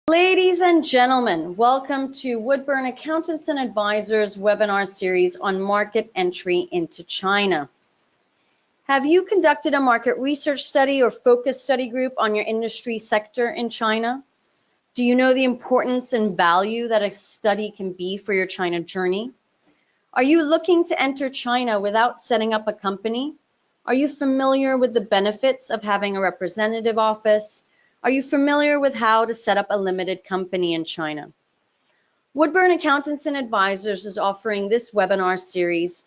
Ladies and gentlemen, welcome to Woodburn Accountants and Advisors webinar series on market entry into China. Have you conducted a market research study or focus study group on your industry sector in China? Do you know the importance and value that a study can be for your China journey? Are you looking to enter China without setting up a company? Are you familiar with the benefits of having a representative office? Are you familiar with how to set up a limited company in China? Woodburn Accountants and Advisors is offering this webinar series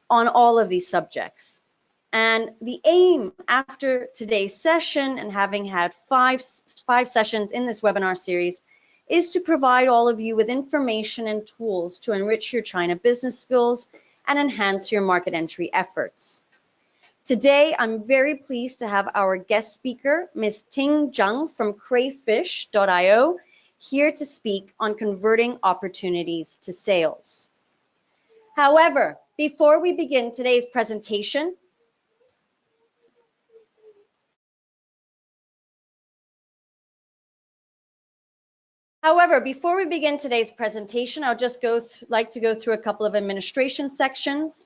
on all of these subjects. And the aim after today's session, and having had five sessions in this webinar series, is to provide all of you with information and tools to enrich your China business skills and enhance your market entry efforts. Today, I'm very pleased to have our guest speaker, Ms. Ting Zhang from crayfish.io, here to speak on converting opportunities to sales. However, before we begin today's presentation, I would just like to go through a couple of administration sections.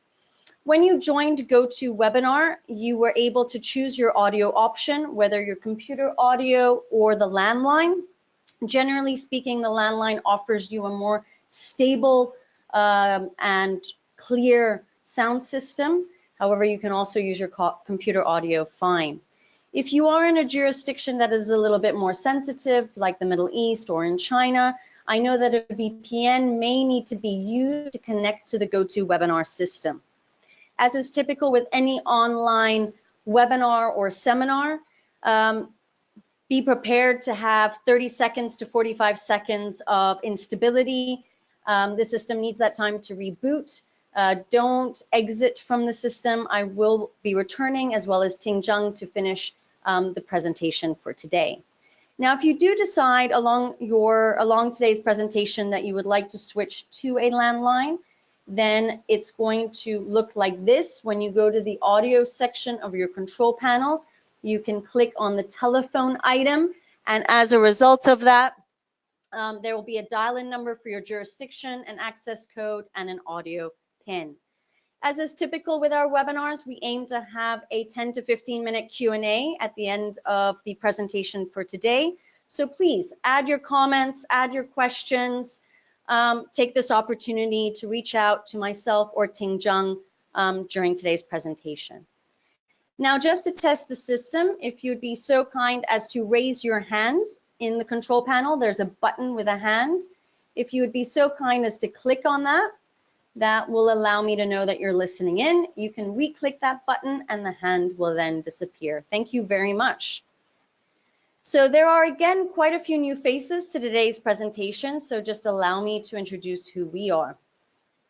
When you joined GoToWebinar, you were able to choose your audio option, whether your computer audio or the landline. Generally speaking, the landline offers you a more stable and clear sound system. However, you can also use your computer audio fine. If you are in a jurisdiction that is a little bit more sensitive, like the Middle East or in China, I know that a VPN may need to be used to connect to the GoToWebinar system. As is typical with any online webinar or seminar, be prepared to have 30 seconds to 45 seconds of instability. The system needs that time to reboot. Don't exit from the system. I will be returning, as well as Ting Zhang, to finish the presentation for today. Now, if you do decide along today's presentation that you would like to switch to a landline, then it's going to look like this. When you go to the audio section of your control panel, you can click on the telephone item, and as a result of that, there will be a dial-in number for your jurisdiction, an access code, and an audio pin. As is typical with our webinars, we aim to have a 10 to 15-minute Q&A at the end of the presentation for today. So please add your comments, add your questions. Take this opportunity to reach out to myself or Ting Zhang during today's presentation. Now, just to test the system, if you'd be so kind as to raise your hand in the control panel, there's a button with a hand. If you would be so kind as to click on that, that will allow me to know that you're listening in. You can re-click that button and the hand will then disappear. Thank you very much. So there are, again, quite a few new faces to today's presentation, so just allow me to introduce who we are.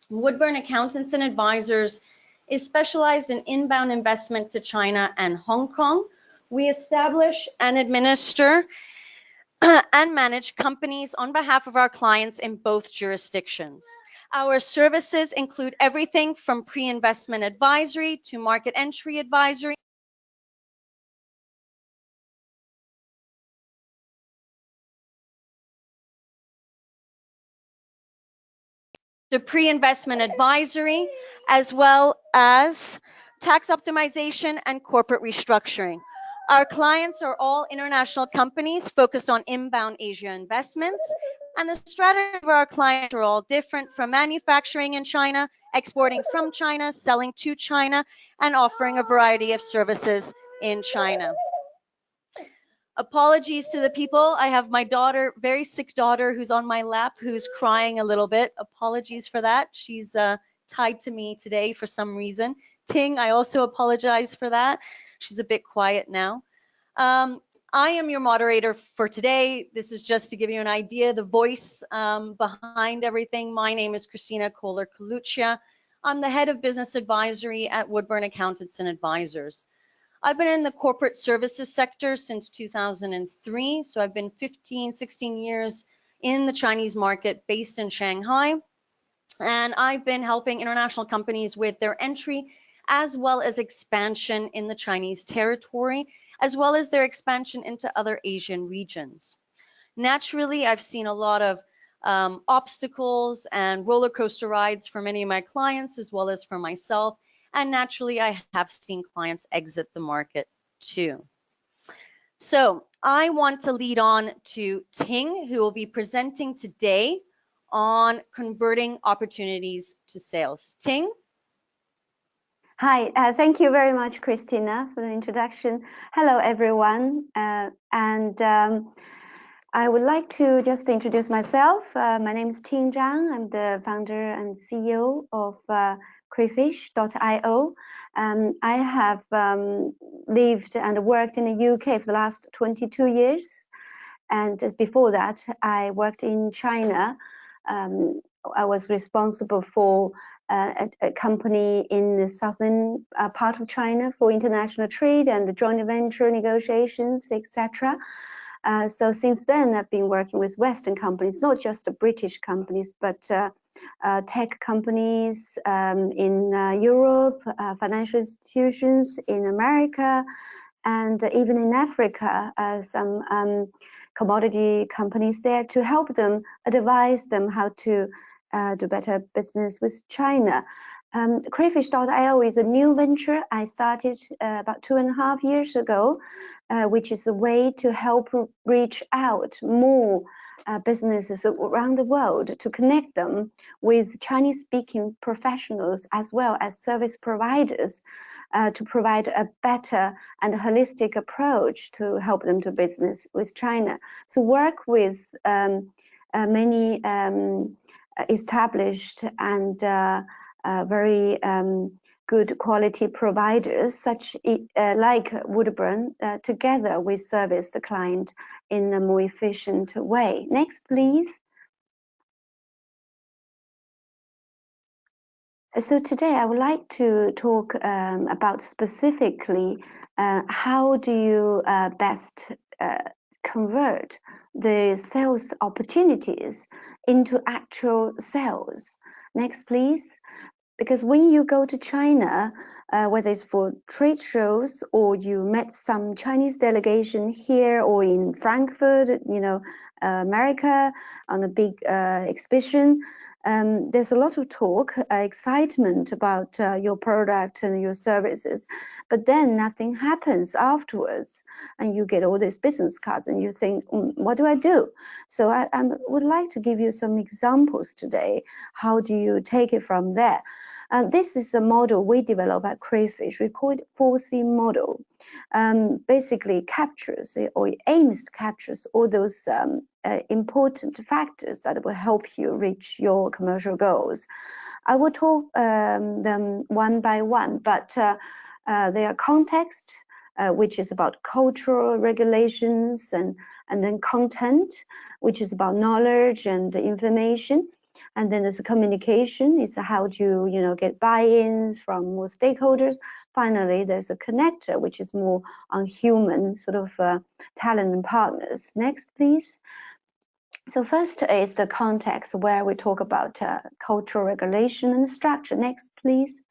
Woodburn Accountants and Advisors is specialized in inbound investment to China and Hong Kong. We establish and administer and manage companies on behalf of our clients in both jurisdictions. Our services include everything from pre-investment advisory to market entry advisory, as well as tax optimization and corporate restructuring. Our clients are all international companies focused on inbound Asia investments, and the strategy of our clients are all different, from manufacturing in China, exporting from China, selling to China, and offering a variety of services in China. Apologies to the people. I have my daughter, very sick daughter, who's on my lap, who's crying a little bit. Apologies for that. She's tied to me today for some reason. Ting, I also apologize for that. She's a bit quiet now. I am your moderator for today. This is just to give you an idea, the voice behind everything. My name is Christina Kohler-Coluccia. I'm the head of business advisory at Woodburn Accountants and Advisors. I've been in the corporate services sector since 2003, so I've been 16 years in the Chinese market based in Shanghai, and I've been helping international companies with their entry as well as expansion in the Chinese territory, as well as their expansion into other Asian regions. Naturally, I've seen a lot of obstacles and roller coaster rides for many of my clients as well as for myself. And naturally, I have seen clients exit the market too. So I want to lead on to Ting, who will be presenting today on converting opportunities to sales. Ting? Hi, thank you very much, Christina, for the introduction. Hello, everyone. I would like to just introduce myself. My name is Ting Zhang. I'm the founder and CEO of crayfish.io. I have lived and worked in the UK for the last 22 years. And before that, I worked in China. I was responsible for a company in the southern part of China for international trade and joint venture negotiations, etc. So since then, I've been working with Western companies, not just the British companies, but tech companies in Europe, financial institutions in America, and even in Africa, some commodity companies there to help them, advise them how to do better business with China. Crayfish.io is a new venture I started about 2.5 years ago, which is a way to help reach out more businesses around the world, to connect them with Chinese-speaking professionals as well as service providers, to provide a better and holistic approach to help them to business with China. So work with many established and very good quality providers, such like Woodburn, together we service the client in a more efficient way. Next, please. So today I would like to talk about specifically how do you best convert the sales opportunities into actual sales. Next, please. Because when you go to China, whether it's for trade shows or you met some Chinese delegation here or in Frankfurt, America, on a big exhibition, there's a lot of talk, excitement about your product and your services, but then nothing happens afterwards, and you get all these business cards and you think, what do I do? So I would like to give you some examples today. How do you take it from there? This is a model we developed at Crayfish. We call it 4C model. Basically captures or aims to capture all those important factors that will help you reach your commercial goals. I will talk them one by one, but they are context, which is about cultural regulations, and then content, which is about knowledge and information. And then there's a communication, is how do you get buy-ins from more stakeholders. Finally, there's a connector, which is more on human sort of talent and partners. Next, please. So first is the context, where we talk about cultural regulation and structure. Next, please.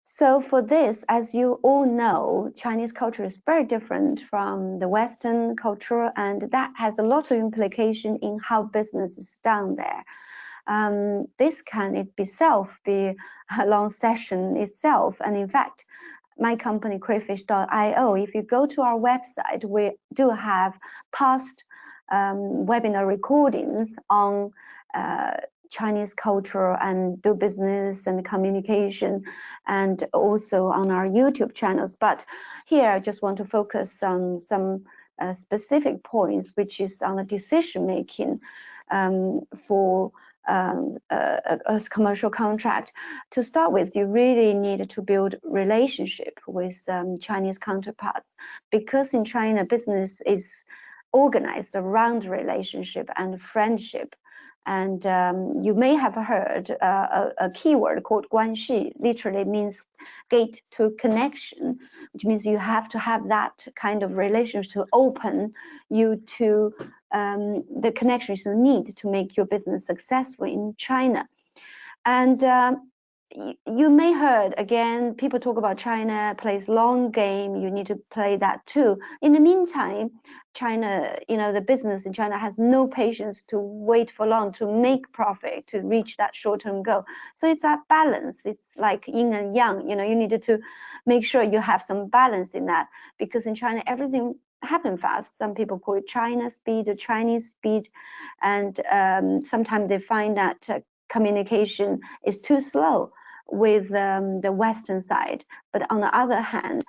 So for this, as you all know, Chinese culture is very different from the Western culture, and that has a lot of implication in how business is done there. This can itself be a long session itself. And in fact, my company, crayfish.io, if you go to our website, we do have past webinar recordings on Chinese culture and do business and communication, and also on our YouTube channels. But here I just want to focus on some specific points, which is on the decision making for a commercial contract. To start with, you really need to build relationship with Chinese counterparts, because in China, business is organized around relationship and friendship. And you may have heard a keyword called 关系, literally means gate to connection, which means you have to have that kind of relationship to open you to the connections you need to make your business successful in China. And you may heard again, people talk about China plays long game. You need to play that too. In the meantime, China, the business in China has no patience to wait for long to make profit, to reach that short-term goal. So it's that balance. It's like yin and yang. You needed to make sure you have some balance in that, because in China everything happen fast. Some people call it China speed or Chinese speed, and sometimes they find that communication is too slow with the Western side. But on the other hand,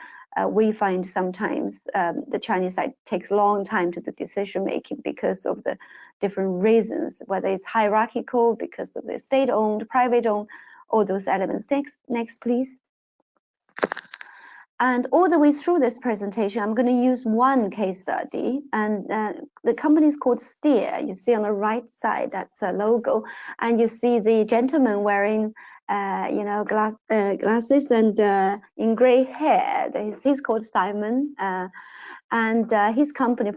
we find sometimes the Chinese side takes a long time to do decision making because of the different reasons, whether it's hierarchical, because of the state-owned, private-owned, all those elements. Next, please. And all the way through this presentation, I'm going to use one case study, and the company is called Steer. You see on the right side, that's a logo, and you see the gentleman wearing, glasses and in gray hair. He's called Simon, and his company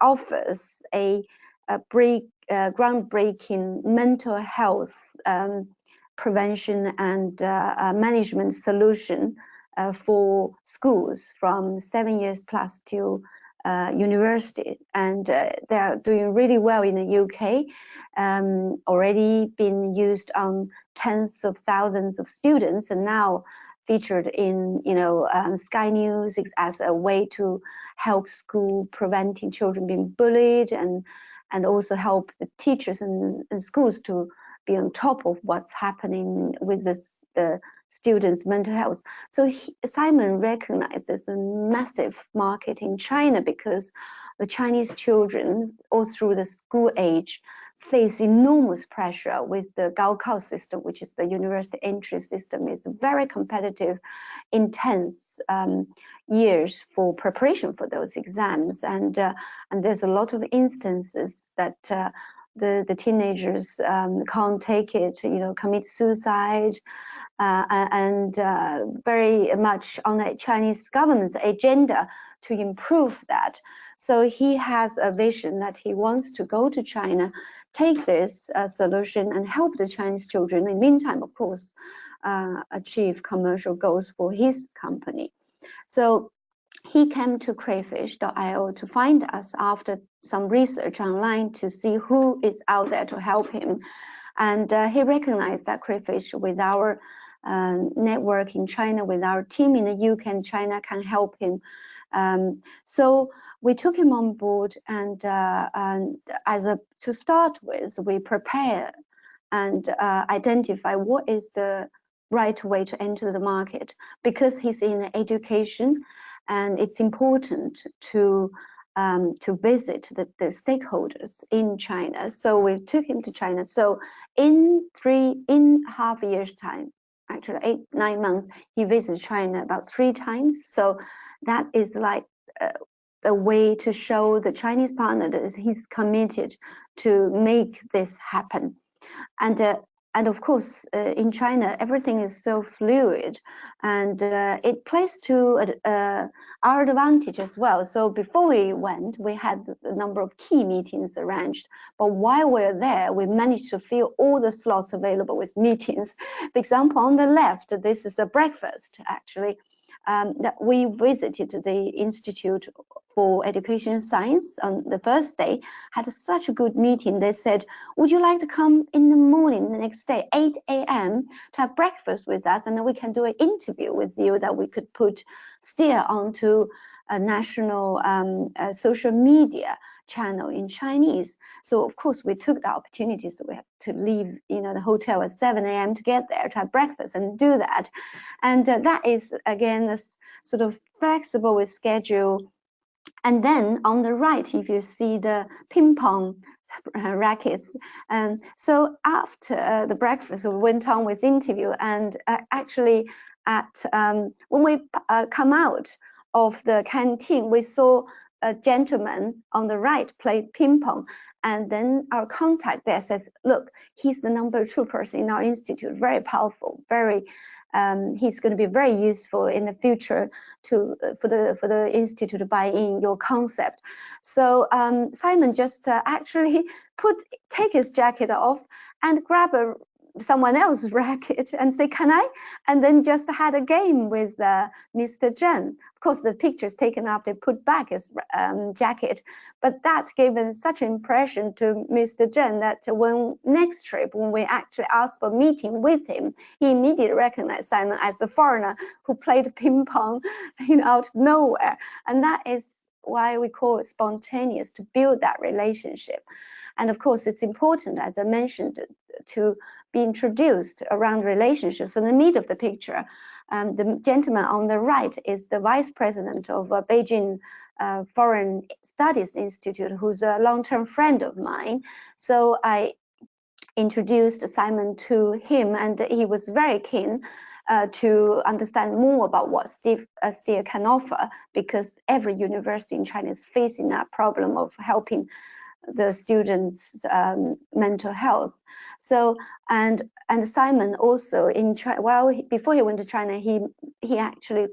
offers a groundbreaking mental health prevention and management solution for schools from 7 years plus to university, and they are doing really well in the UK. Already been used on tens of thousands of students, and now featured in Sky News as a way to help school preventing children being bullied, and also help the teachers and schools to be on top of what's happening with the students' mental health. So Simon recognized there's a massive market in China, because the Chinese children all through the school age face enormous pressure with the Gaokao system, which is the university entry system. It's very competitive, intense years for preparation for those exams, and there's a lot of instances that the teenagers can't take it, commit suicide, and very much on the Chinese government's agenda to improve that. So he has a vision that he wants to go to China, take this solution and help the Chinese children. In the meantime, of course, achieve commercial goals for his company. So he came to crayfish.io to find us after some research online to see who is out there to help him. And he recognized that crayfish, with our network in China, with our team in the UK and China, can help him. So we took him on board, and to start with, we prepare and identify what is the right way to enter the market, because he's in education, and it's important to visit the stakeholders in China. So we took him to China. So in half a year's time, actually 8-9 months, he visited China about 3 times. So that is like a way to show the Chinese partner that he's committed to make this happen. And of course, in China, everything is so fluid, and it plays to our advantage as well. So before we went, we had a number of key meetings arranged. But while we're there, we managed to fill all the slots available with meetings. For example, on the left, this is a breakfast, actually. That we visited the Institute for Education Science on the first day, had such a good meeting. They said, would you like to come in the morning the next day, 8 a.m. to have breakfast with us, and then we can do an interview with you that we could steer onto a national social media channel in Chinese. So of course we took the opportunity, so we had to leave the hotel at 7 a.m. to get there to have breakfast and do that. And that is again this sort of flexible with schedule. And then on the right, if you see the ping pong rackets, so after the breakfast we went on with interview, and actually at when we come out of the canteen, we saw a gentleman on the right played ping pong, and then our contact there says, look, he's the number 2 person in our institute, very powerful, very he's going to be very useful in the future to for the institute to buy in your concept. So Simon just actually take his jacket off and grab someone else's racket and say, can I? And then just had a game with Mr. Zheng. Of course, the picture's taken after put back his jacket, but that gave us such an impression to Mr. Zheng that when next trip, when we actually asked for a meeting with him, he immediately recognized Simon as the foreigner who played ping pong out of nowhere. And that is why we call it spontaneous, to build that relationship. And of course, it's important, as I mentioned, to be introduced around relationships. In the middle of the picture, the gentleman on the right is the vice president of Beijing Foreign Studies Institute, who's a long-term friend of mine. So I introduced Simon to him, and he was very keen to understand more about what STEER can offer, because every university in China is facing that problem of helping the students' mental health. So and Simon also in China, before he went to China, he actually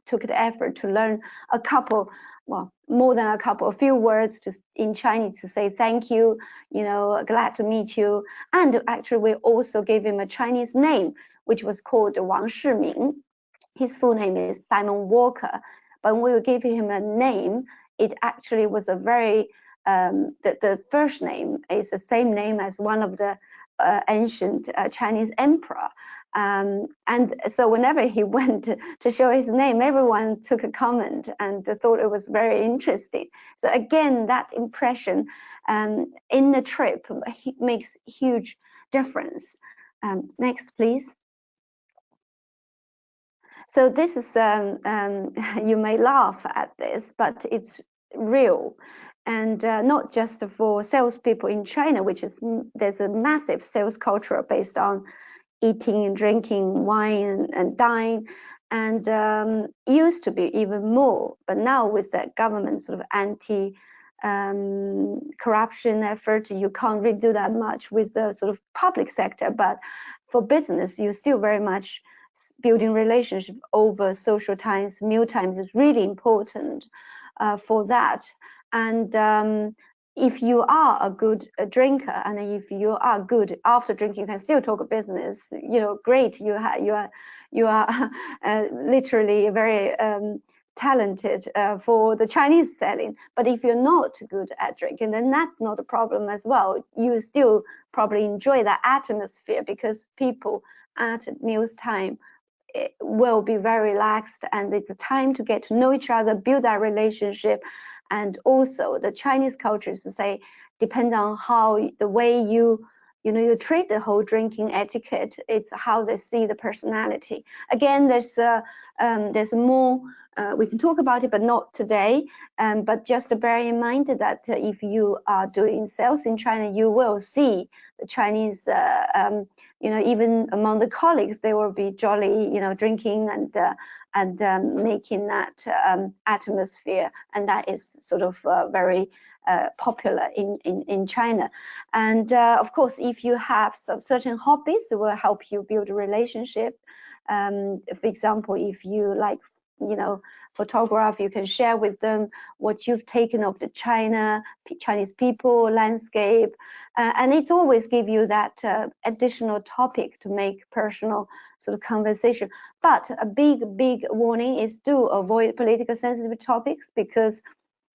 took the effort to learn a couple, well, more than a couple, a few words in Chinese to say thank you, glad to meet you. And actually, we also gave him a Chinese name, which was called Wang Shiming. His full name is Simon Walker. But when we gave him a name, it actually was a very the first name is the same name as one of the ancient Chinese emperor. And so whenever he went to show his name, everyone took a comment and thought it was very interesting. So again, that impression in the trip makes huge difference. Next, please. So this is, you may laugh at this, but it's real. And not just for salespeople in China, there's a massive sales culture based on eating and drinking wine and dine, and used to be even more. But now with that government sort of anti-corruption effort, you can't really do that much with the sort of public sector. But for business, you still very much building relationship over social times, meal times is really important for that. And if you are a good drinker, and if you are good after drinking, you can still talk business. Great. You are literally very talented for the Chinese selling. But if you're not good at drinking, then that's not a problem as well. You still probably enjoy that atmosphere, because people at meals time will be very relaxed, and it's a time to get to know each other, build that relationship. And also the Chinese culture is to say, depends on how the way you treat the whole drinking etiquette, it's how they see the personality. Again, there's more we can talk about it, but not today. But just to bear in mind that if you are doing sales in China, you will see the Chinese, even among the colleagues, they will be jolly, drinking and making that atmosphere, and that is sort of very popular in China. And of course, if you have some certain hobbies, it will help you build a relationship. For example, if you like photograph, you can share with them what you've taken of the Chinese people, landscape, and it's always give you that additional topic to make personal sort of conversation. But a big warning is to avoid politically sensitive topics, because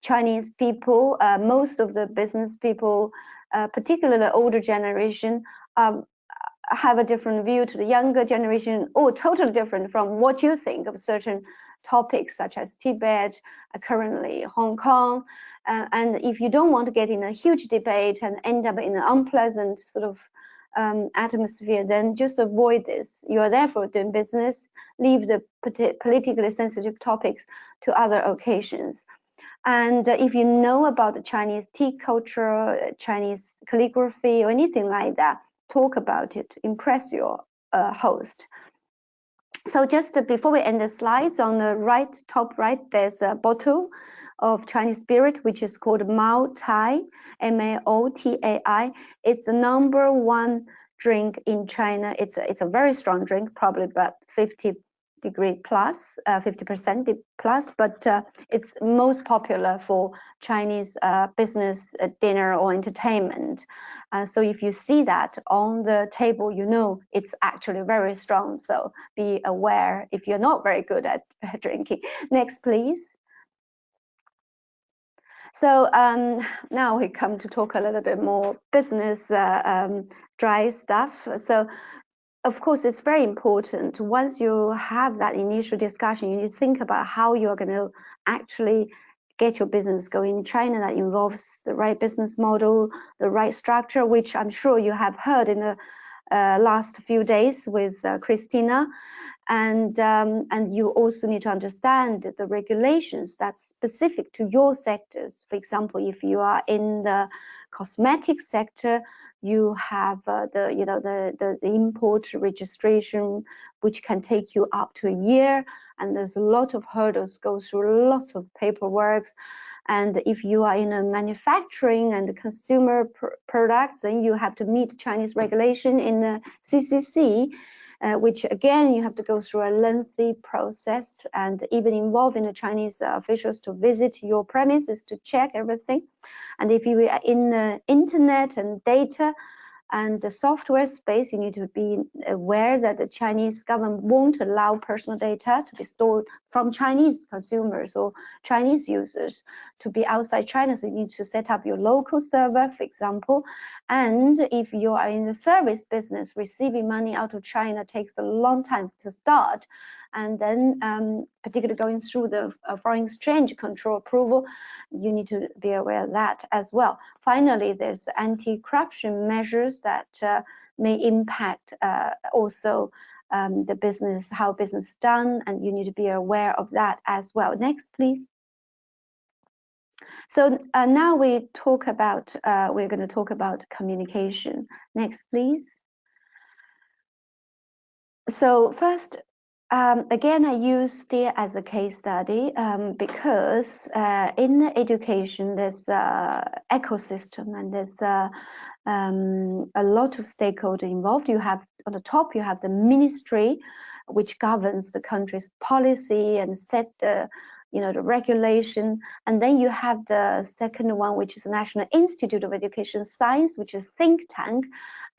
Chinese people, most of the business people, particularly the older generation, have a different view to the younger generation, or totally different from what you think of certain topics, such as Tibet, currently Hong Kong. And if you don't want to get in a huge debate and end up in an unpleasant sort of atmosphere, then just avoid this. You are there for doing business. Leave the politically sensitive topics to other occasions. And if you know about the Chinese tea culture, Chinese calligraphy, or anything like that, talk about it, impress your host. So just before we end the slides, on the right, top right, there's a bottle of Chinese spirit, which is called Mao Tai, M-A-O-T-A-I. It's the #1 drink in China. It's a very strong drink, probably about 50% plus, but it's most popular for Chinese business dinner or entertainment. So if you see that on the table, you know it's actually very strong. So be aware if you're not very good at drinking. Next, please. So now we come to talk a little bit more business dry stuff. So of course, it's very important. Once you have that initial discussion, you need to think about how you're going to actually get your business going in China. That involves the right business model, the right structure, which I'm sure you have heard in the last few days with Christina. And you also need to understand the regulations that's specific to your sectors. For example, if you are in the cosmetic sector, you have the import registration, which can take you up to a year, and there's a lot of hurdles, go through lots of paperwork. And if you are in a manufacturing and consumer products, then you have to meet Chinese regulation in the CCC, which again, you have to go through a lengthy process and even involving the Chinese officials to visit your premises to check everything. And if you are in the internet and data and the software space, you need to be aware that the Chinese government won't allow personal data to be stored from Chinese consumers or Chinese users to be outside China. So you need to set up your local server, for example. And if you are in the service business, receiving money out of China takes a long time to start. And then particularly going through the foreign exchange control approval, you need to be aware of that as well. Finally, there's anti-corruption measures that may impact also the business, how business is done, and you need to be aware of that as well. Next, please. So now we talk about, we're going to talk about communication. Next, please. So first, again, I use STEER as a case study because in the education, there's ecosystem and there's a lot of stakeholders involved. You have on the top, you have the ministry, which governs the country's policy and set the the regulation, and then you have the second one, which is the National Institute of Education Science, which is think tank,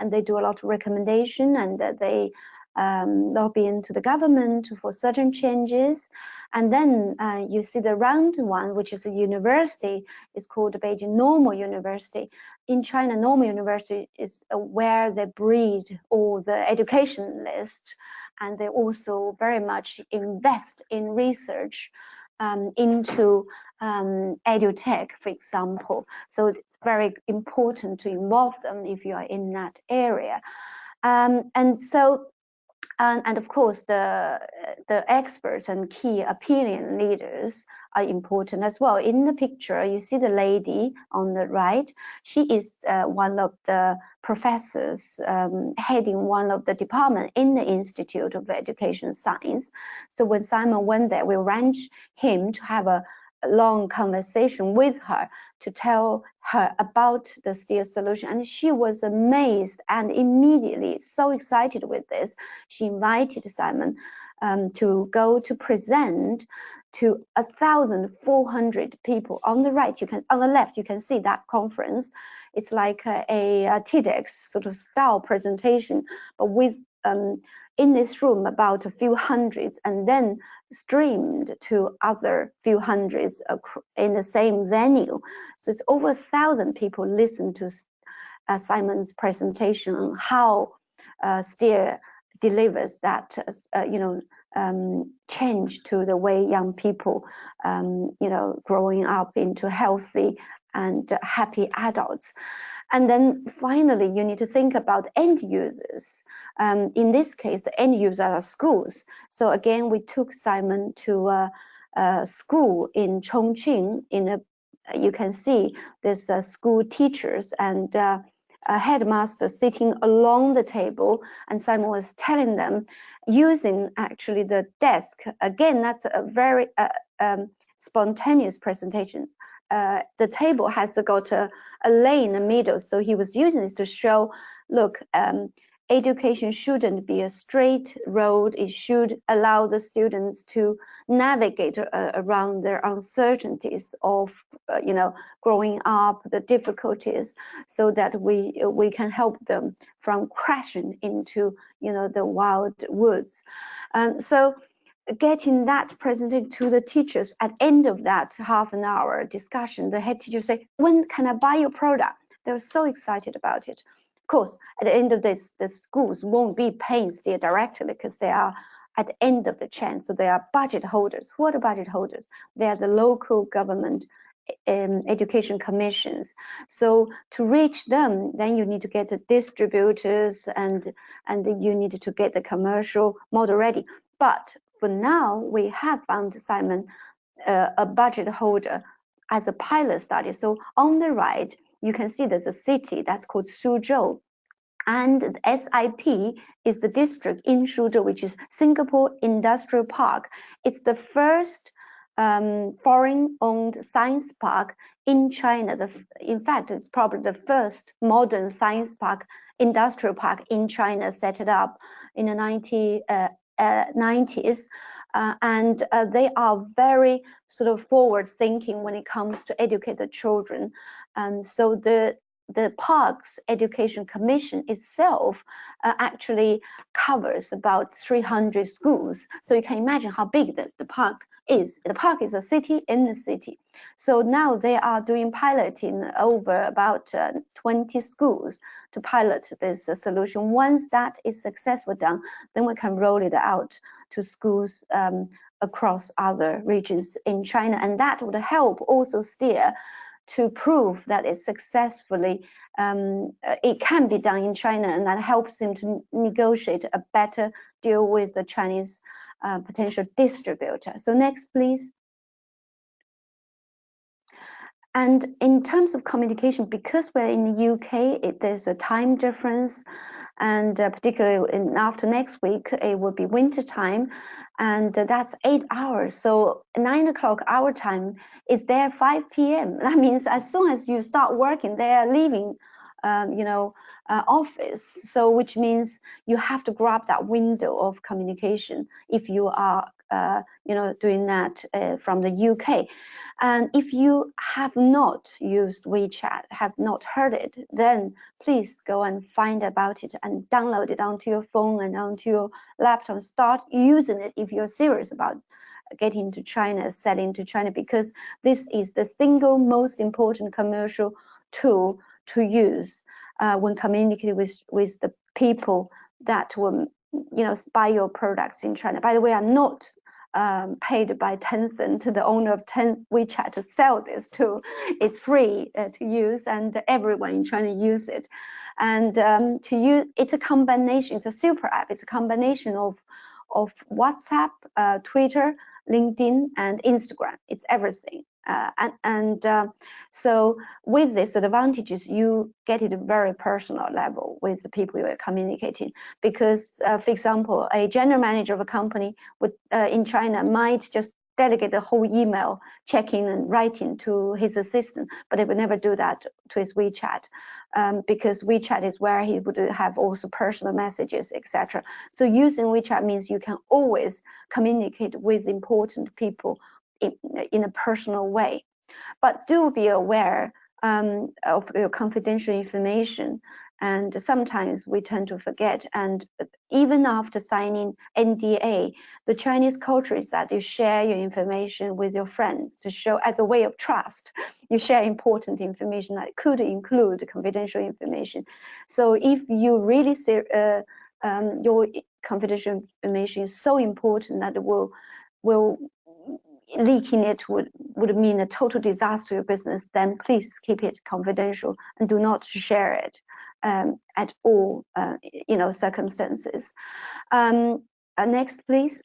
and they do a lot of recommendation and they lobby into the government for certain changes. And then you see the round one, which is a university. It's called the Beijing Normal University. In China, Normal University is where they breed all the educationalists, and they also very much invest in research into edutech, for example. So it's very important to involve them if you are in that area. And so, and of course, the experts and key opinion leaders are important as well. In the picture, you see the lady on the right. She is one of the professors heading one of the department in the Institute of Education Science. So when Simon went there, we arranged him to have a long conversation with her to tell her about the STEER solution, and she was amazed and immediately so excited with this. She invited Simon to go to present to 1,400 people. On the right, on the left, you can see that conference. It's like a TEDx sort of style presentation, but with in this room about a few hundreds, and then streamed to other few hundreds in the same venue. So it's over 1,000 people listened to Simon's presentation on how STEER delivers that change to the way young people growing up into healthy and happy adults. And then finally, you need to think about end users. In this case, the end users are schools. So again, we took Simon to a school in Chongqing. You can see there's school teachers and headmaster sitting along the table, and Simon was telling them using actually the desk. Again, that's a very spontaneous presentation. The table has got a lane in the middle, so he was using this to show, look, education shouldn't be a straight road. It should allow the students to navigate around their uncertainties of, growing up, the difficulties, so that we can help them from crashing into, the wild woods. So getting that presented to the teachers at end of that half an hour discussion, the head teacher say, when can I buy your product? They were so excited about it. Of course, at the end of this, the schools won't be paying still directly because they are at the end of the chain. So they are budget holders. Who are the budget holders? They are the local government education commissions. So to reach them, then you need to get the distributors and you need to get the commercial model ready. But for now, we have found, Simon, a budget holder as a pilot study. So on the right, you can see there's a city that's called Suzhou. And the SIP is the district in Suzhou, which is Singapore Industrial Park. It's the first foreign-owned science park in China. In fact, it's probably the first modern science park, industrial park in China, set it up in the 90s. And they are very sort of forward-thinking when it comes to educate the children. So the park's education commission itself actually covers about 300 schools. So you can imagine how big the park is. The park is a city in the city. So now they are doing piloting over about 20 schools to pilot this solution. Once that is successful done, then we can roll it out to schools across other regions in China. And that would help also steer to prove that it successfully, it can be done in China, and that helps him to negotiate a better deal with the Chinese potential distributor. So next, please. And in terms of communication, because we're in the UK, there's a time difference, and particularly after next week, it will be winter time, and that's 8 hours. So 9 o'clock our time is there 5 p.m. That means as soon as you start working, they are leaving office. So which means you have to grab that window of communication if you are doing that from the UK. And if you have not used WeChat, have not heard it, then please go and find about it and download it onto your phone and onto your laptop. Start using it if you're serious about getting to China, selling to China, because this is the single most important commercial tool to use when communicating with the people that will buy your products in China. By the way, I'm not paid by Tencent, the owner of WeChat, to sell this tool. It's free to use, and everyone in China use it. And to use, it's a combination. It's a super app. It's a combination of WhatsApp, Twitter, LinkedIn, and Instagram. It's everything. So with these advantages, you get it at a very personal level with the people you are communicating. Because, for example, a general manager of a company in China might just delegate the whole email checking and writing to his assistant, but he would never do that to his WeChat, because WeChat is where he would have also personal messages, etc. So using WeChat means you can always communicate with important people in a personal way. But do be aware of your confidential information, and sometimes we tend to forget. And even after signing NDA, the Chinese culture is that you share your information with your friends to show as a way of trust. You share important information that could include confidential information. So if you really your confidential information is so important that it will leaking it would mean a total disaster to your business, then please keep it confidential and do not share it at all circumstances. Next, please.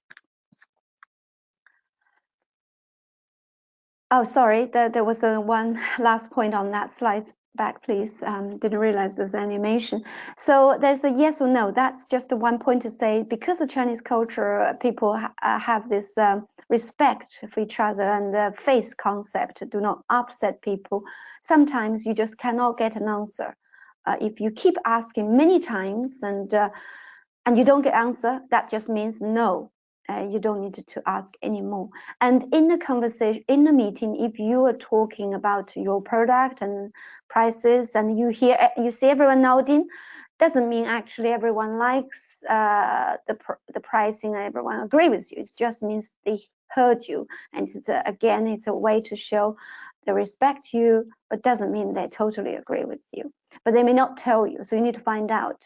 Oh, sorry, there was one last point on that slide. Back, please. Didn't realize there's animation. So there's a yes or no. That's just one point to say. Because of Chinese culture, people have this respect for each other, and the face concept do not upset people. Sometimes you just cannot get an answer. If you keep asking many times and you don't get answer, that just means no. You don't need to ask anymore. And in the conversation, in the meeting, if you are talking about your product and prices, and you see everyone nodding, doesn't mean actually everyone likes the pricing and everyone agree with you. It just means they heard you, and again, it's a way to show they respect you, but doesn't mean they totally agree with you. But they may not tell you, so you need to find out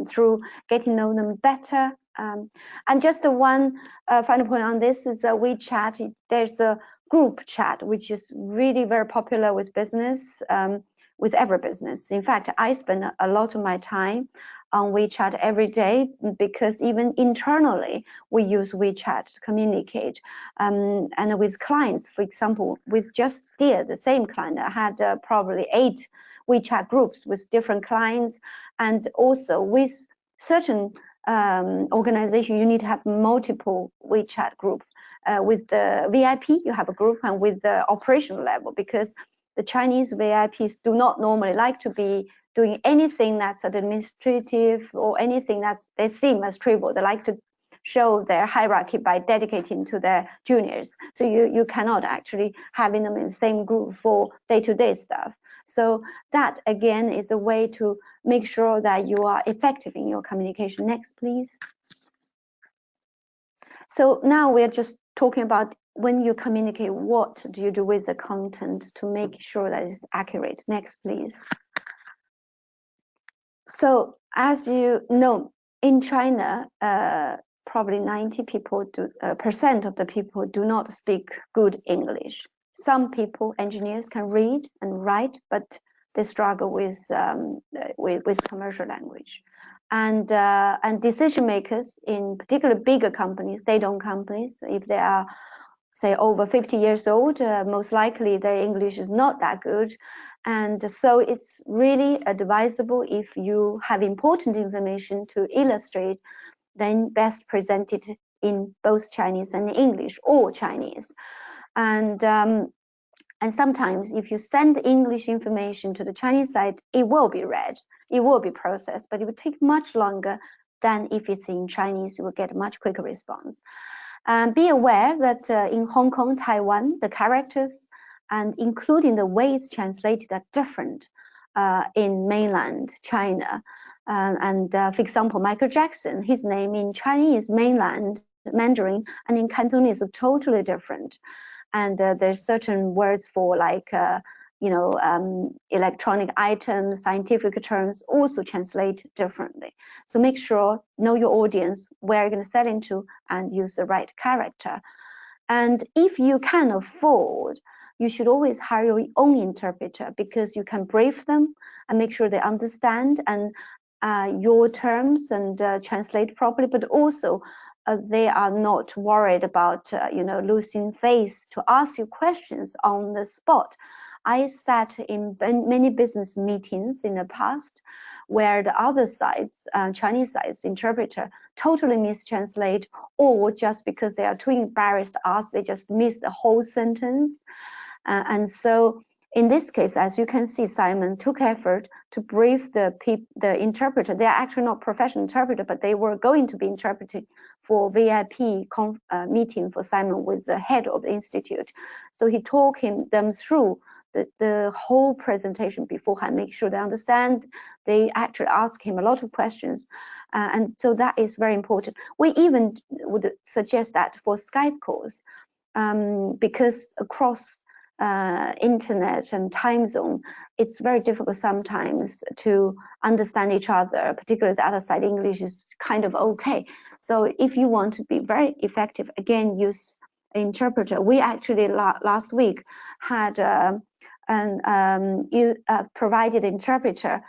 through getting to know them better. And just the one final point on this is WeChat. There's a group chat which is really very popular with business, with every business. In fact, I spend a lot of my time on WeChat every day, because even internally we use WeChat to communicate. And with clients, for example, with just Steer, the same client, I had probably 8 WeChat groups with different clients, and also with certain organization, you need to have multiple WeChat groups. With the VIP, you have a group, and with the operational level, because the Chinese VIPs do not normally like to be doing anything that's administrative or anything that's they seem as trivial. They like to show their hierarchy by dedicating to their juniors. So you cannot actually having them in the same group for day-to-day stuff. So that again is a way to make sure that you are effective in your communication. Next, please. So now we're just talking about when you communicate, what do you do with the content to make sure that it's accurate? Next, please. So as you know, in China, probably 90% of the people do not speak good English. Some people, engineers, can read and write, but they struggle with commercial language. And decision makers in particular bigger companies, state-owned companies, if they are, say, over 50 years old, most likely their English is not that good. And so it's really advisable, if you have important information to illustrate, then best present it in both Chinese and English, or Chinese. And sometimes if you send English information to the Chinese side, it will be read, it will be processed, but it will take much longer than if it's in Chinese. You will get a much quicker response. Be aware that in Hong Kong, Taiwan, the characters and including the way it's translated are different in mainland China. For example, Michael Jackson, his name in Chinese mainland Mandarin and in Cantonese are totally different. And there's certain words for like, electronic items, scientific terms also translate differently. So make sure, know your audience, where you're going to sell into, and use the right character. And if you can afford, you should always hire your own interpreter, because you can brief them and make sure they understand and your terms and translate properly, but also they are not worried about losing face to ask you questions on the spot. I sat in many business meetings in the past where the other sides, Chinese sides interpreter, totally mistranslate, or just because they are too embarrassed to ask, they just miss the whole sentence. And so in this case, as you can see, Simon took effort to brief the interpreter. They are actually not professional interpreter, but they were going to be interpreting for VIP meeting for Simon with the head of the institute. So he talked them through the whole presentation beforehand, make sure they understand. They actually ask him a lot of questions. And so that is very important. We even would suggest that for Skype calls, because across internet and time zone, it's very difficult sometimes to understand each other, particularly the other side English is kind of okay. So if you want to be very effective, again, use an interpreter. We actually last week had provided an interpreter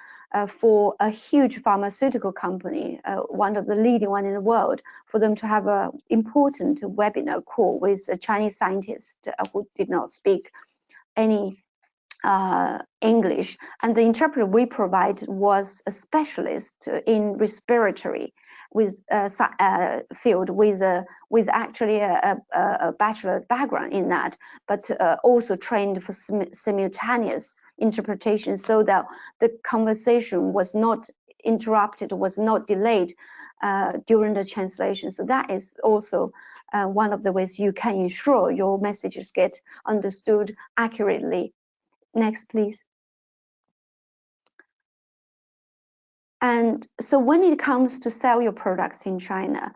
for a huge pharmaceutical company, one of the leading one in the world, for them to have an important webinar call with a Chinese scientist who did not speak any English, and the interpreter we provide was a specialist in respiratory with field with actually a bachelor background in that, but also trained for simultaneous interpretation, so that the conversation was not interrupted, was not delayed during the translation. So that is also one of the ways you can ensure your messages get understood accurately. Next, please. And so when it comes to sell your products in China,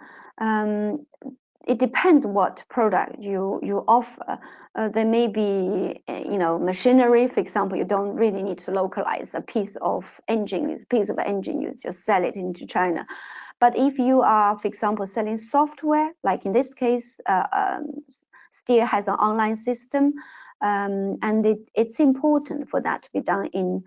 it depends what product you offer. There may be, machinery, for example. You don't really need to localize a piece of engine. You just sell it into China. But if you are, for example, selling software, like in this case, Steer has an online system, and it's important for that to be done in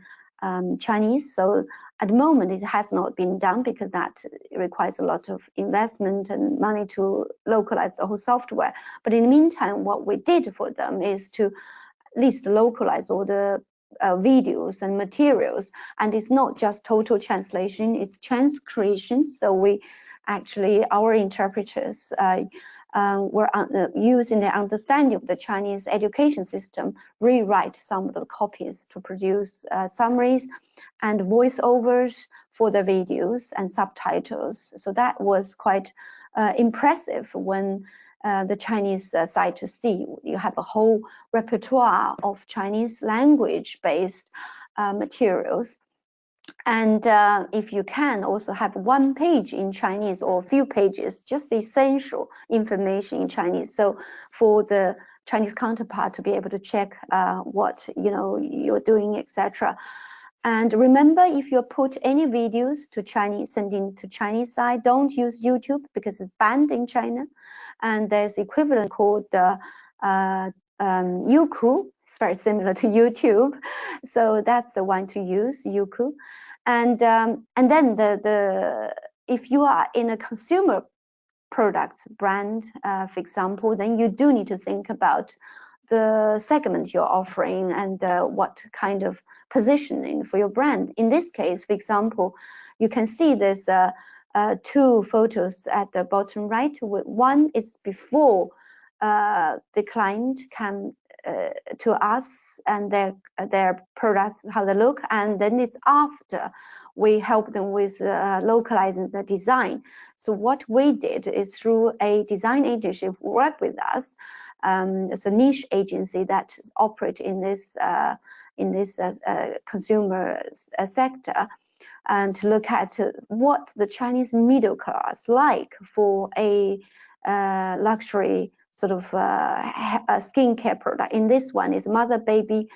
Chinese. So at the moment, it has not been done because that requires a lot of investment and money to localize the whole software. But in the meantime, what we did for them is to at least localize all the videos and materials. And it's not just total translation, it's transcription. So we actually, our interpreters were using the understanding of the Chinese education system, rewrite some of the copies to produce summaries and voiceovers for the videos and subtitles. So that was quite impressive when the Chinese side to see. You have a whole repertoire of Chinese language-based materials. And if you can also have one page in Chinese or a few pages, just essential information in Chinese. So for the Chinese counterpart to be able to check what you're doing, etc. And remember, if you put any videos to Chinese, sending to Chinese side, don't use YouTube because it's banned in China. And there's equivalent called Youku. It's very similar to YouTube, so that's the one to use, Youku. And then if you are in a consumer products brand, for example, then you do need to think about the segment you're offering and what kind of positioning for your brand. In this case, for example, you can see there's two photos at the bottom right. One is before the client come to us and their products, how they look, and then it's after we help them with localizing the design. So what we did is through a design agency who worked with us. It's a niche agency that operates in this consumer sector, and to look at what the Chinese middle class like for a luxury sort of a skincare product. In this one is mother-baby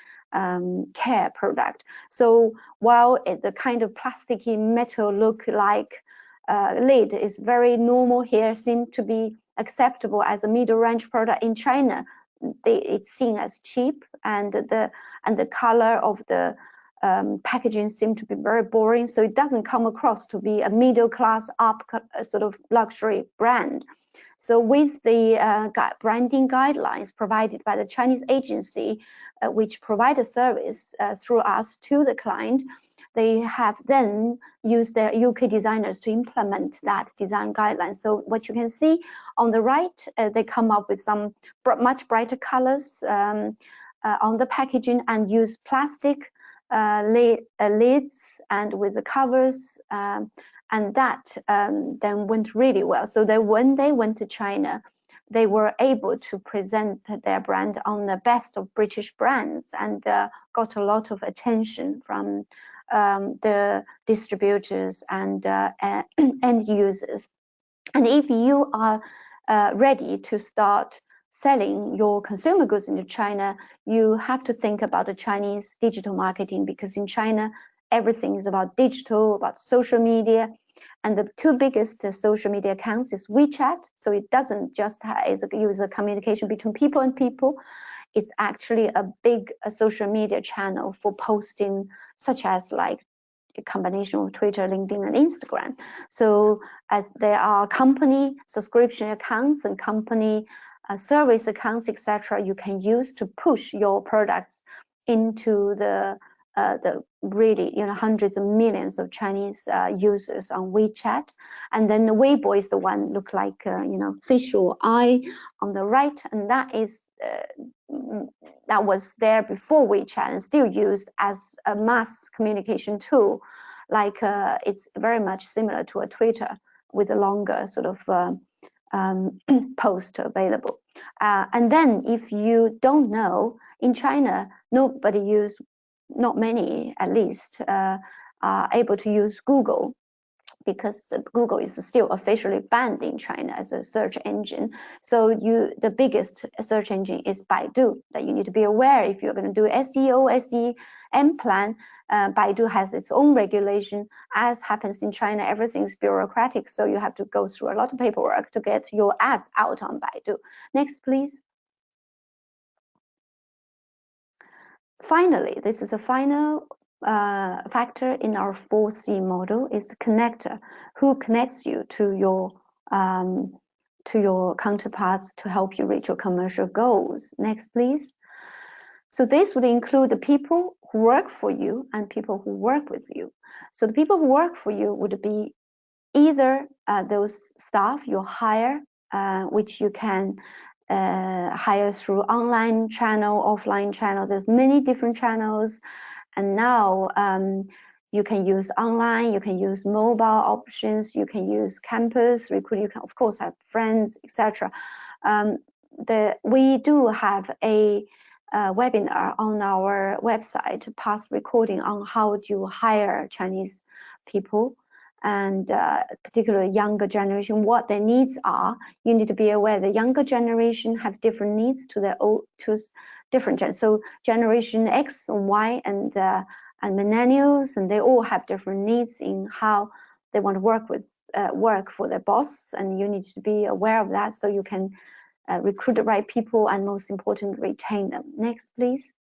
care product. So while the kind of plasticky metal look like lid is very normal here, seem to be acceptable as a middle range product in China, it's seen as cheap, and the color of the packaging seem to be very boring, so it doesn't come across to be a middle class up sort of luxury brand. So with the branding guidelines provided by the Chinese agency, which provide a service through us to the client, they have then used their UK designers to implement that design guidelines. So what you can see on the right, they come up with some much brighter colors on the packaging and use plastic lids and with the covers, and that then went really well. So that when they went to China, they were able to present their brand on the best of British brands, and got a lot of attention from the distributors and end users. And if you are ready to start selling your consumer goods into China, you have to think about the Chinese digital marketing, because in China, everything is about digital, about social media. And the two biggest social media accounts is WeChat. So it doesn't just use a communication between people and people. It's actually a big social media channel for posting, such as like a combination of Twitter, LinkedIn, and Instagram. So as there are company subscription accounts and company service accounts, etc., you can use to push your products into the really, you know, hundreds of millions of Chinese users on WeChat. And then the Weibo is the one look like, you know, facial eye on the right. And that is, that was there before WeChat and still used as a mass communication tool. Like it's very much similar to a Twitter with a longer sort of post available. And then if you don't know, in China, nobody use, not many at least, are able to use Google, because Google is still officially banned in China as a search engine. So the biggest search engine is Baidu, that you need to be aware if you're going to do SEO, SEM plan. Baidu has its own regulation. As happens in China, everything's bureaucratic, so you have to go through a lot of paperwork to get your ads out on Baidu. Next, please. Finally, this is a final factor in our 4C model, is the connector, who connects you to your counterparts to help you reach your commercial goals. Next, please. So this would include the people who work for you and people who work with you. So the people who work for you would be either those staff you hire, which you can hire through online channel, offline channel. There's many different channels, and now you can use online, you can use mobile options, you can use campus recruit, you can of course have friends, etc. We do have a webinar on our website, past recording, on how to hire Chinese people, and particularly younger generation, what their needs are. You need to be aware the younger generation have different needs to their old, to different gen. So generation X and Y and millennials, and they all have different needs in how they want to work for their boss, and you need to be aware of that so you can recruit the right people, and most importantly, retain them. Next, please.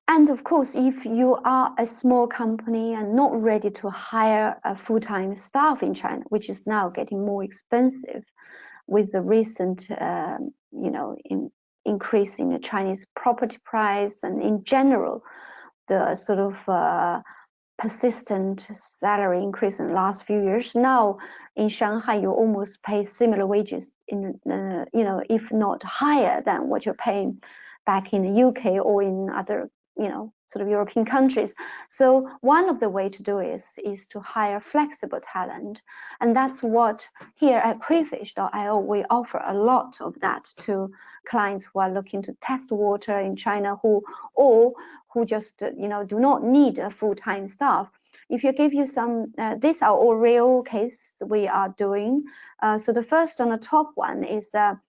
And of course, if you are a small company and not ready to hire a full-time staff in China, which is now getting more expensive with the recent, increase in the Chinese property price, and in general, the sort of persistent salary increase in the last few years. Now in Shanghai, you almost pay similar wages in, if not higher than what you're paying back in the UK or in other, sort of European countries. So one of the way to do is to hire flexible talent. And that's what here at crayfish.io, we offer a lot of that to clients who are looking to test water in China, who just, do not need a full-time staff. If you give you some, these are all real case we are doing. So the first on the top one is a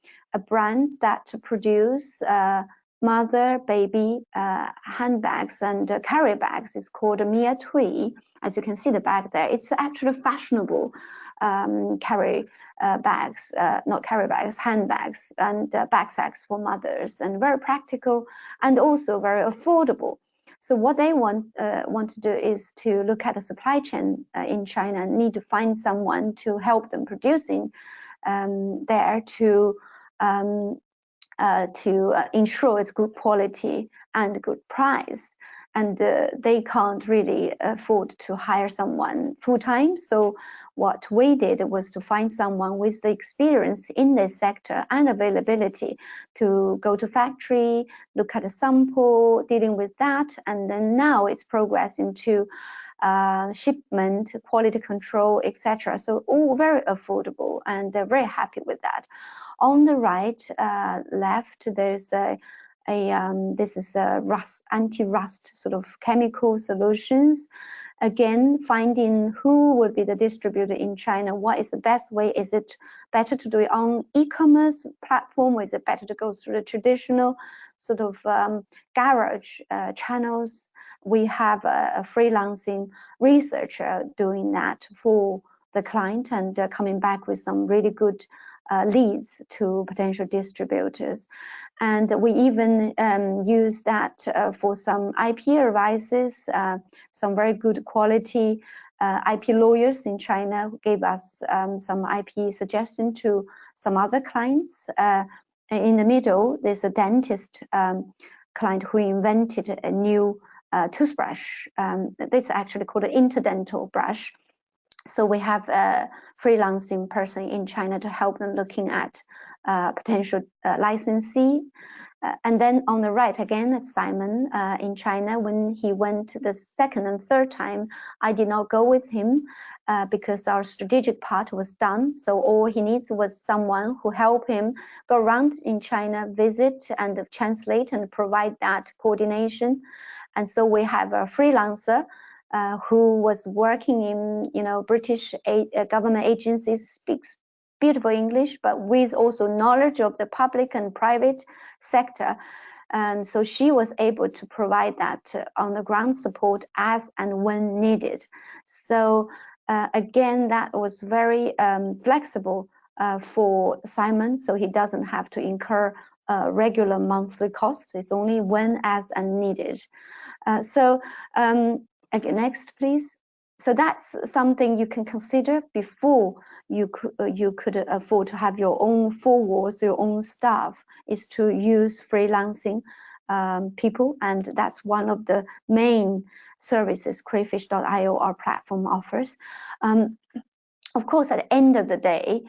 brand that produce mother, baby handbags and carry bags. It's called Mia Tui. As you can see the bag there, it's actually fashionable carry bags, not carry bags, handbags and backsacks for mothers, and very practical and also very affordable. So what they want to do is to look at the supply chain in China, and need to find someone to help them producing there to ensure it's good quality and good price. And they can't really afford to hire someone full-time. So what we did was to find someone with the experience in this sector and availability to go to factory, look at a sample, dealing with that. And then now it's progressing to shipment, quality control, etc. So all very affordable, and they're very happy with that. On the right left, there's this is a anti-rust sort of chemical solutions. Again, finding who would be the distributor in China. What is the best way? Is it better to do it on e-commerce platform, or is it better to go through the traditional sort of garage channels? We have a freelancing researcher doing that for the client, and coming back with some really good leads to potential distributors. And we even use that for some IP advices. Some very good quality IP lawyers in China who gave us some IP suggestion to some other clients. In the middle, there's a dentist client who invented a new toothbrush. This is actually called an interdental brush. So we have a freelancing person in China to help them looking at potential licensee. And then on the right again, it's Simon in China. When he went the second and third time, I did not go with him because our strategic part was done. So all he needs was someone who help him go around in China, visit and translate and provide that coordination. And so we have a freelancer who was working in, British government agencies, speaks beautiful English, but with also knowledge of the public and private sector. And so she was able to provide that on the ground support as and when needed. So again, that was very flexible for Simon, so he doesn't have to incur regular monthly costs. It's only when, as, and needed. Again, next, please. So that's something you can consider before you could afford to have your own four walls, your own staff, is to use freelancing people. And that's one of the main services crayfish.io, our platform, offers. Of course, at the end of the day,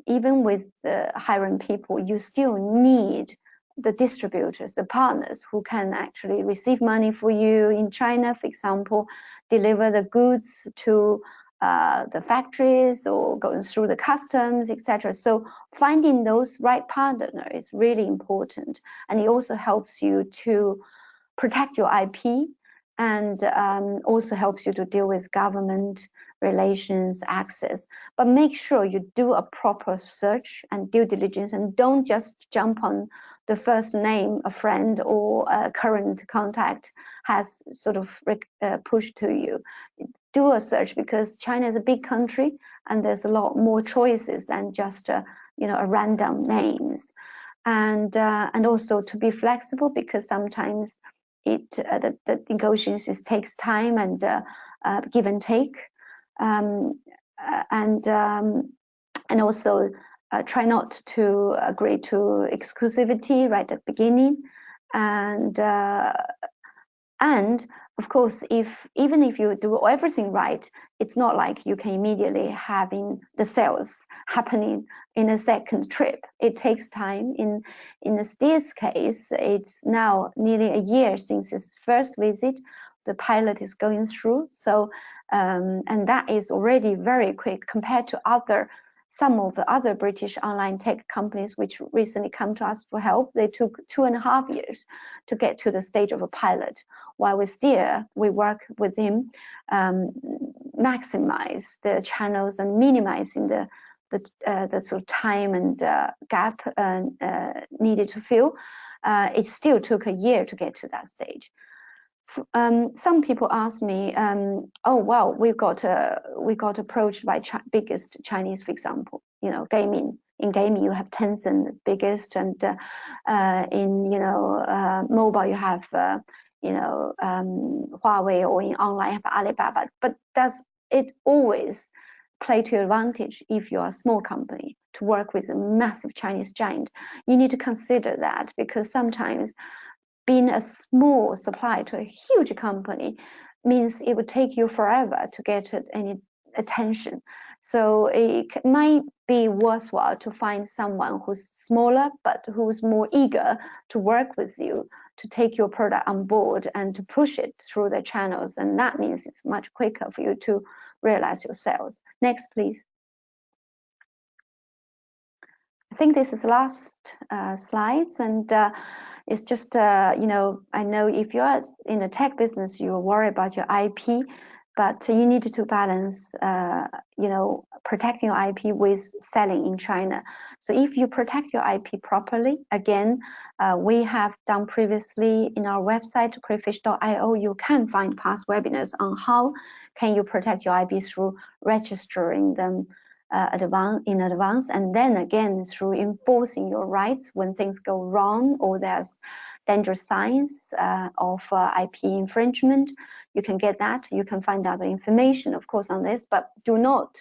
even with hiring people, you still need the distributors, the partners who can actually receive money for you in China, for example, deliver the goods to the factories or going through the customs, etc. So finding those right partners is really important, and it also helps you to protect your IP, and also helps you to deal with government relations, access. But make sure you do a proper search and due diligence, and don't just jump on the first name a friend or a current contact has sort of pushed to you. Do a search, because China is a big country and there's a lot more choices than just a random names. And also to be flexible, because sometimes the negotiations takes time and give and take, and also try not to agree to exclusivity right at the beginning, and of course, even if you do everything right, it's not like you can immediately having the sales happening in a second trip. It takes time. In Steve's case, it's now nearly a year since his first visit. The pilot is going through, so and that is already very quick compared to some of the other British online tech companies which recently come to us for help. They took 2.5 years to get to the stage of a pilot, while with Steer, we work with him, maximize the channels and minimizing the sort of time and gap needed to fill. It still took a year to get to that stage. Some people ask me, oh wow, we got approached by biggest Chinese, for example, gaming. In gaming, you have Tencent as biggest, and in mobile, you have Huawei, or in online, you have Alibaba. But does it always play to your advantage if you are a small company to work with a massive Chinese giant? You need to consider that, because sometimes being a small supplier to a huge company means it would take you forever to get any attention. So it might be worthwhile to find someone who's smaller, but who's more eager to work with you, to take your product on board and to push it through the channels. And that means it's much quicker for you to realize your sales. Next, please. I think this is the last slides, and it's just, I know if you're in a tech business, you worry about your IP, but you need to balance, protecting your IP with selling in China. So if you protect your IP properly, again, we have done previously in our website, crayfish.io, you can find past webinars on how can you protect your IP through registering them in advance, and then again through enforcing your rights when things go wrong or there's dangerous signs of IP infringement. You can get that. You can find out the information, of course, on this, but do not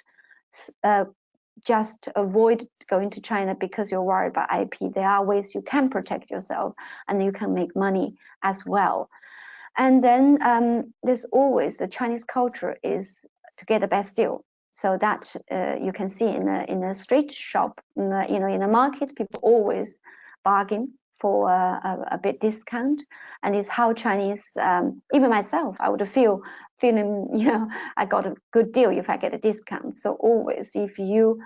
just avoid going to China because you're worried about IP. There are ways you can protect yourself and you can make money as well. And then there's always the Chinese culture is to get the best deal. So that you can see in a street shop, in a market, people always bargain for a bit discount, and it's how Chinese, even myself, I would feeling, I got a good deal if I get a discount. So always, if you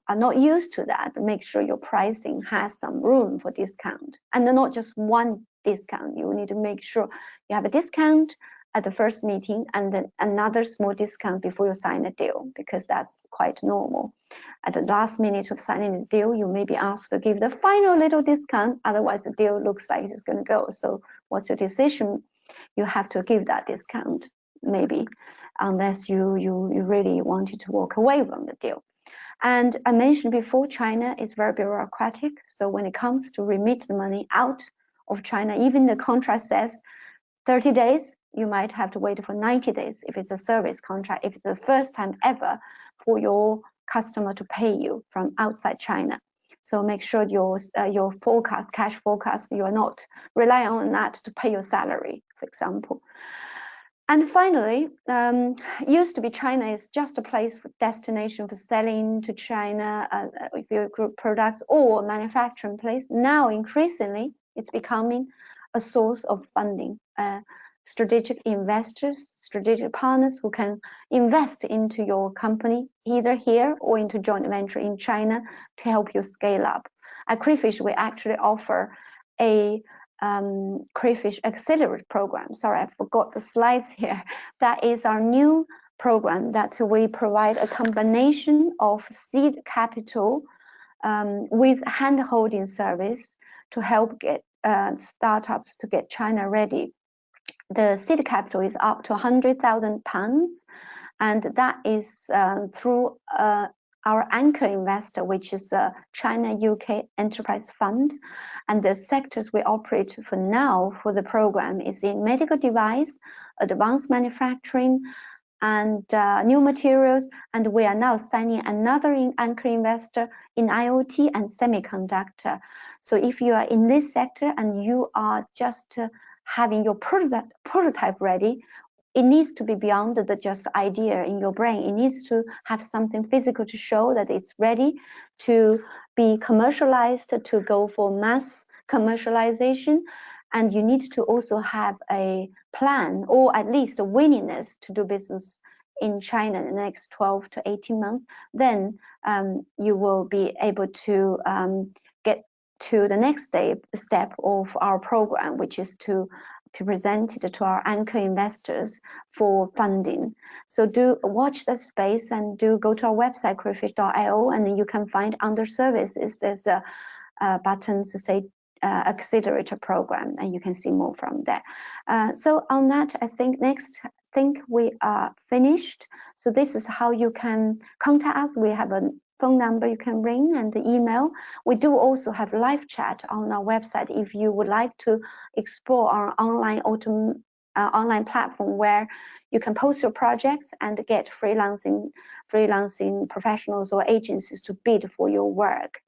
are not used to that, make sure your pricing has some room for discount, and not just one discount. You need to make sure you have a discount at the first meeting and then another small discount before you sign a deal, because that's quite normal. At the last minute of signing the deal, you may be asked to give the final little discount, otherwise the deal looks like it's going to go. So what's your decision? You have to give that discount, maybe, unless you really wanted to walk away from the deal. And I mentioned before, China is very bureaucratic. So when it comes to remit the money out of China, even the contract says 30 days, you might have to wait for 90 days if it's a service contract, if it's the first time ever for your customer to pay you from outside China. So make sure your forecast, cash forecast, you are not relying on that to pay your salary, for example. And finally, used to be China is just a place for destination for selling to China if you group products or manufacturing place. Now, increasingly, it's becoming a source of funding. Strategic investors, strategic partners who can invest into your company, either here or into joint venture in China to help you scale up. At Crayfish, we actually offer a Crayfish Accelerate program. Sorry, I forgot the slides here. That is our new program that we provide a combination of seed capital with hand-holding service to help get startups to get China ready. The seed capital is up to £100,000, and that is through our anchor investor, which is China-UK Enterprise Fund. And the sectors we operate for now for the program is in medical device, advanced manufacturing, and new materials. And we are now signing another anchor investor in IoT and semiconductor. So if you are in this sector and you are just having your prototype ready, it needs to be beyond the just idea in your brain. It needs to have something physical to show that it's ready to be commercialized, to go for mass commercialization. And you need to also have a plan, or at least a willingness to do business in China in the next 12 to 18 months. Then you will be able to get to the next step of our program, which is to present it to our anchor investors for funding. So do watch the space and do go to our website, crayfish.io, and then you can find under services, there's a button to say accelerator program, and you can see more from there. So on that, I think we are finished. So this is how you can contact us. We have a phone number you can ring and the email. We do also have live chat on our website if you would like to explore our online platform where you can post your projects and get freelancing professionals or agencies to bid for your work.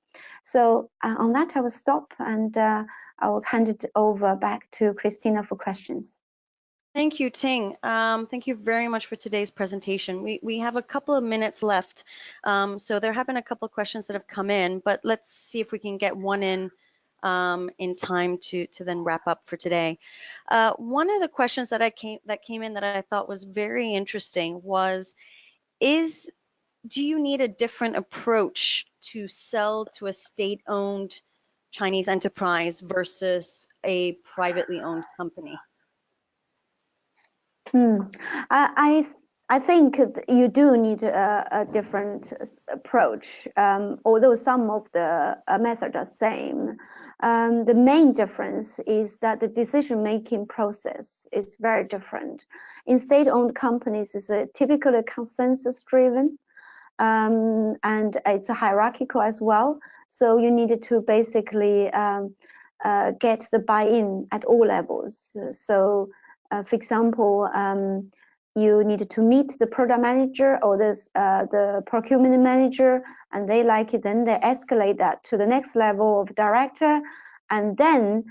So on that, I will stop, and I will hand it over back to Christina for questions. Thank you, Ting. Thank you very much for today's presentation. We have a couple of minutes left. So there have been a couple of questions that have come in, but let's see if we can get one in time to then wrap up for today. One of the questions that came in that I thought was very interesting was, do you need a different approach to sell to a state-owned Chinese enterprise versus a privately owned company? I think you do need a different approach, although some of the methods are same. The main difference is that the decision-making process is very different. In state-owned companies, it's typically consensus-driven, and it's hierarchical as well. So you need to basically get the buy-in at all levels. So, for example, you need to meet the product manager or the procurement manager, and they like it, then they escalate that to the next level of director, and then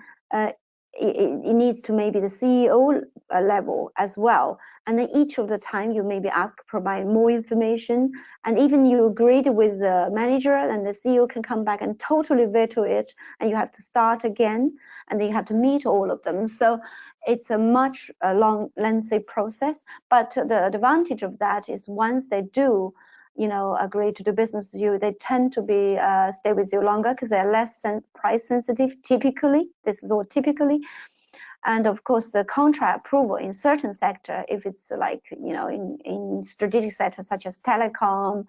it needs to maybe the CEO level as well. And then each of the time you maybe provide more information, and even you agreed with the manager, and the CEO can come back and totally veto it, and you have to start again, and then you have to meet all of them. So it's a much long, lengthy process. But the advantage of that is once they do, agree to do business with you, they tend to be stay with you longer because they're less price sensitive. Typically, this is all typically. And of course, the contract approval in certain sector, if it's like in strategic sectors such as telecom,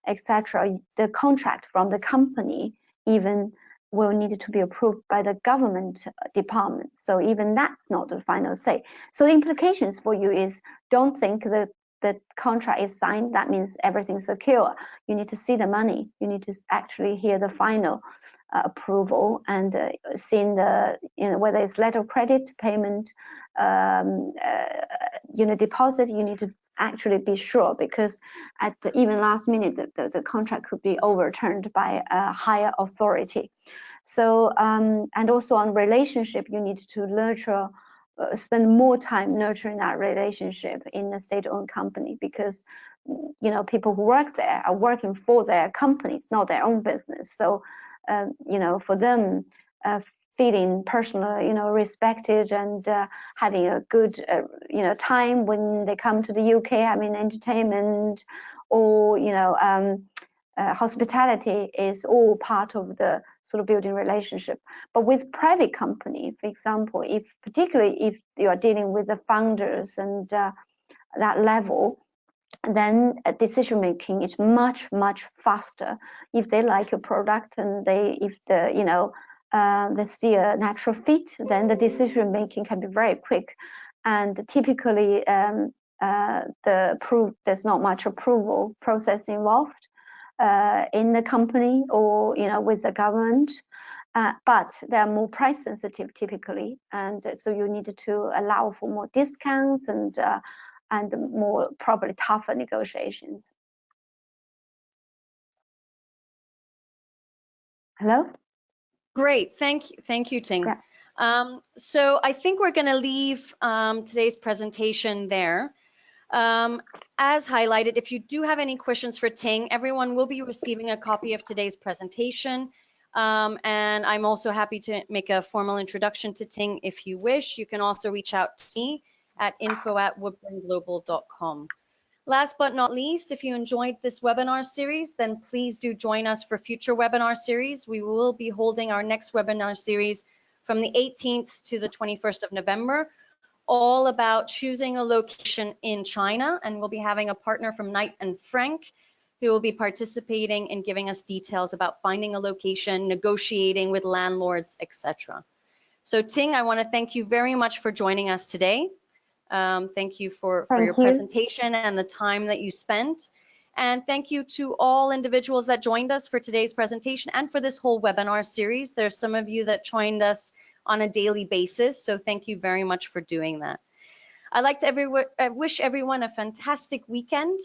etc., the contract from the company even will need to be approved by the government department. So even that's not the final say. So the implications for you is, don't think that the contract is signed, that means everything's secure. You need to see the money. You need to actually hear the final approval and seeing the, whether it's letter of credit, payment, deposit. You need to actually be sure, because at the even last minute, the contract could be overturned by a higher authority. So and also on relationship, you need to nurture. Spend more time nurturing that relationship in a state-owned company, because people who work there are working for their companies, not their own business. So for them, feeling personally respected and having a good time when they come to the UK, having entertainment or hospitality is all part of the sort of building relationship. But with private company, for example, particularly if you are dealing with the founders and that level, then decision making is much faster. If they like your product and they see a natural fit, then the decision making can be very quick. And typically there's not much approval process involved in the company or with the government, but they're more price sensitive typically, and so you need to allow for more discounts and more probably tougher negotiations. Hello? Great, thank you, Ting. Yeah. So I think we're going to leave today's presentation there. As highlighted, if you do have any questions for Ting, everyone will be receiving a copy of today's presentation. And I'm also happy to make a formal introduction to Ting if you wish. You can also reach out to me at info@woodburnglobal.com. Last but not least, if you enjoyed this webinar series, then please do join us for future webinar series. We will be holding our next webinar series from the 18th to the 21st of November, all about choosing a location in China, and we'll be having a partner from Knight and Frank who will be participating and giving us details about finding a location, negotiating with landlords, etc. So Ting, I want to thank you very much for joining us today. Thank you for your presentation and the time that you spent. And thank you to all individuals that joined us for today's presentation and for this whole webinar series. There's some of you that joined us on a daily basis, so thank you very much for doing that. I'd like to wish everyone a fantastic weekend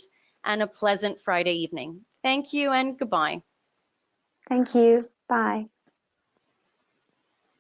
and a pleasant Friday evening. Thank you and goodbye. Thank you. Bye.